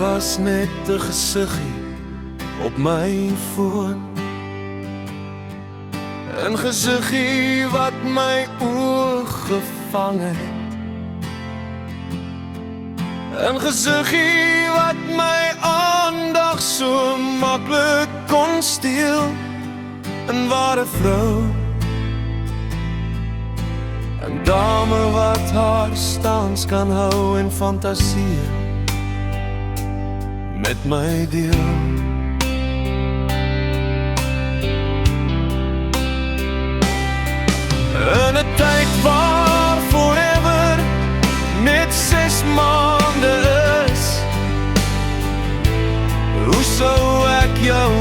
was net 'n gesiggie op my foon, 'n gesiggie wat my oog gevang het, 'n gesiggie wat my aandag so maklik kon steel. 'n ware vrou, 'n dame wat haar stans kan hou en fantasie met my deel. In 'n tyd waar forever net 6 maande is, hoe sou ek jou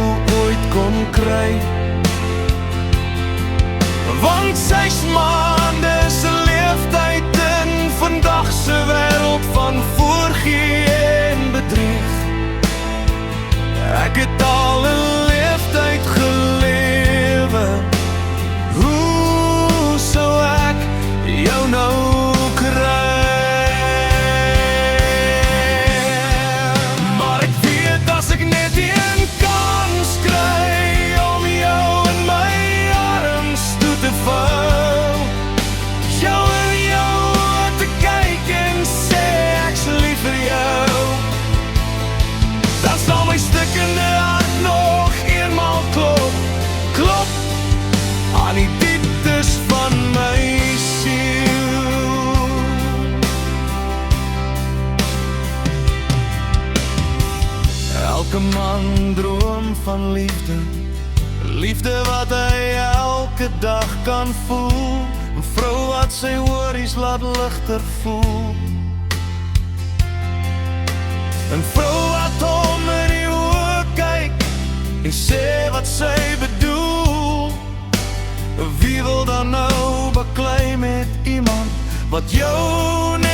ooit kon kry? Want 6 maande is 'n leeftyd in vandag se wêreld van voorgee en bedrieg. Ek het al 'n leeftyd gelewe, hoe sou ek jou nou kry? Maar ek weet as ek net een kans kry om jou in my arms toe te vou, jou in jou oë te kyk en sê ek's lief vir jou, dan sal my stikkende hart nog eenmaal klop, klop aan die dieptes van my siel. Elke man droom van liefde, liefde wat hy elke dag kan voel, 'n vrou wat sy worries laat ligter voel, 'n vrou wat hom in die oë kyk en sê wat sy bedoel. Wie wil dan nou baklei met iemand wat jou net